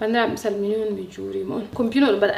Bandam salmini on mi juurima on kombino mbaɗa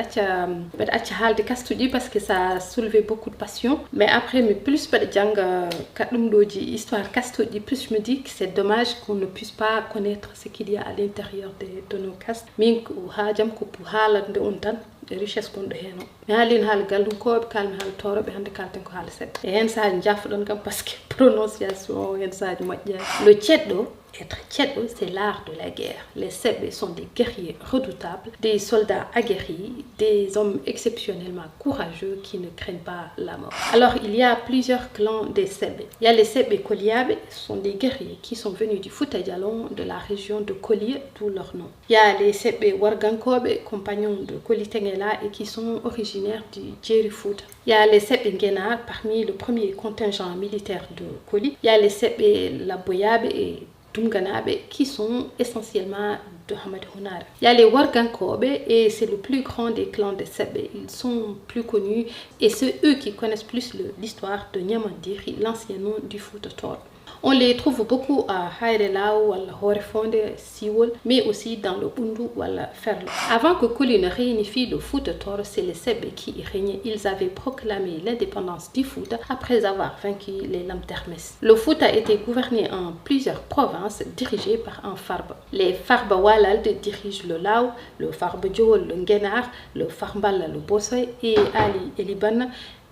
acca haalde kastuɗi parce que ça a soulevé beaucoup de passion, mais après mi plus mbaɗa janga kaɗɗum ɗoji histoire kastuɗi, plus je me dis que c'est dommage qu'on ne puisse pas connaître ce qu'il y a à l'intérieur de nos castes. Min ko haajam ko pour haalande on tan richesse gonɗo hen o mi haalino haala gallunkoɓe kalmi haala toroɓe hannde kalten ko haala seɗɗa e hen saaji jaffuɗon kam par ce que prononciation o hen saaji moƴƴani. Le cedɗo, être cedɗo, c'est l'art de la guerre. Les Sebbe sont des guerriers redoutables, des soldats aguerris, des hommes exceptionnellement courageux qui ne craignent pas la mort. Alors il y a plusieurs clans des Sebbe. Il y a les Sebbe Koliabe, ce sont des guerriers qui sont venus du Fouta Djallon, de la région de Koli, d'où leur nom. Il y a les Sebbe Wargankobe, compagnons de Koli Tengela et qui sont originaires du Djeri Fouta. Il y a les Sebbe Ngenar, parmi le premier contingent militaire de Koli. Il y a les Sebbe Laboyabe et Dumganabe qui sont essentiellement de Hamad Hunar. Il y a les Wargankobe et c'est le plus grand des clans des Sebbe. Ils sont plus connus et c'est eux qui connaissent plus l'histoire de Nyamandiri, l'ancien nom du Fouta Toro. On les trouve beaucoup à Haïre Lao, à Horefonde, Siwol, mais aussi dans le Bundu ou à la Ferlo. Avant que Koli ne réunifie le Fouta Toro, c'est les Sebbe qui y régnaient. Ils avaient proclamé l'indépendance du Fouta après avoir vaincu les Lamtermes. Le Fouta était gouverné en plusieurs provinces dirigées par un Farba. Les Farba Walald dirigent le Lao, le Farba Djol, le Ngenar, le Farbala, le Bosoy et Ali Eliban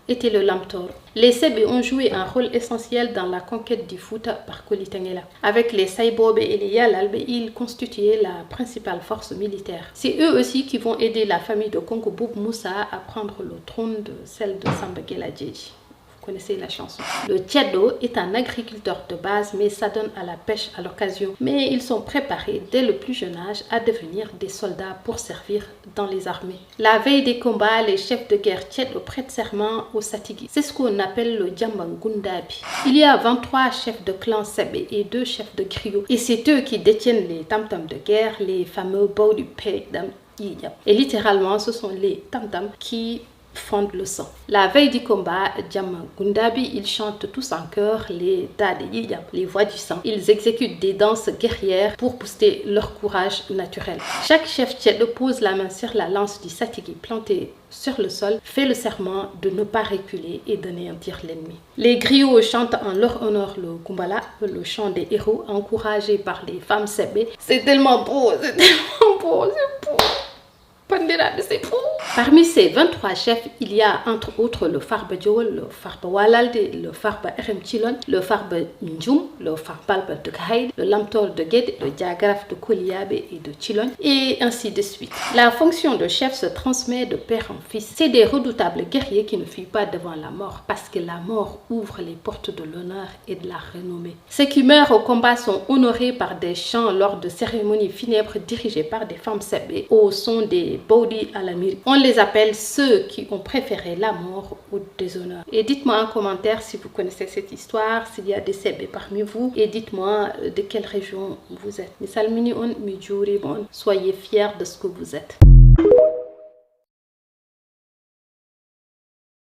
était le Lamtor. Les Sebbe ont joué un rôle essentiel dans la conquête du Fouta par Koli Tengela. Avec les Saibobe et les Yalalbe, ils constituaient la principale force militaire. C'est eux aussi qui vont aider la famille de Konko Boub Moussa à prendre le trône de celle de Samba Geladjeji. Vous connaissez la chanson. Le Tchado est un agriculteur de base mais s'adonne à la pêche à l'occasion. Mais ils sont préparés dès le plus jeune âge à devenir des soldats pour servir dans les armées. La veille des combats, les chefs de guerre Tchado prêtent serment au Satigi. C'est ce qu'on appelle le Djambangundabi. Il y a 23 chefs de clan Sebbe et 2 chefs de griot. Et c'est eux qui détiennent les tam-tams de guerre, les fameux Baudi Pegdam Yiyab. Et littéralement, ce sont les tam-tams qui fondent le sang. La veille du combat, Djambangundabi, ils chantent tous en chœur les Dade Yiyab, les voix du sang. Ils exécutent des danses guerrières pour booster leur courage naturel. Chaque chef Tchède pose la main sur la lance du Satigi plantée sur le sol, fait le serment de ne pas reculer et d'anéantir l'ennemi. Les griots chantent en leur honneur le Kumbala, le chant des héros, encouragé par les femmes Sebbe. C'est tellement beau, c'est tellement beau, c'est beau. C'est fou. Parmi ces 23 chefs, il y a entre autres le Farba Djol, le Farba Walalde, le Farba RM Chilon, le Farba Njum, le Farbalba de Kahaïd, le Lamtor de Gued, le Diagraphe de Koliabe et de Chilon, et ainsi de suite. La fonction de chef se transmet de père en fils. C'est des redoutables guerriers qui ne fuient pas devant la mort parce que la mort ouvre les portes de l'honneur et de la renommée. Ceux qui meurent au combat sont honorés par des chants lors de cérémonies funèbres dirigées par des femmes Sebbe au son des Baudi Alamiri. On les appelle ceux qui ont préféré la mort au déshonneur. Et dites-moi en commentaire si vous connaissez cette histoire, s'il y a des Sebbe parmi vous, et dites-moi de quelle région vous êtes. Soyez fiers de ce que vous êtes.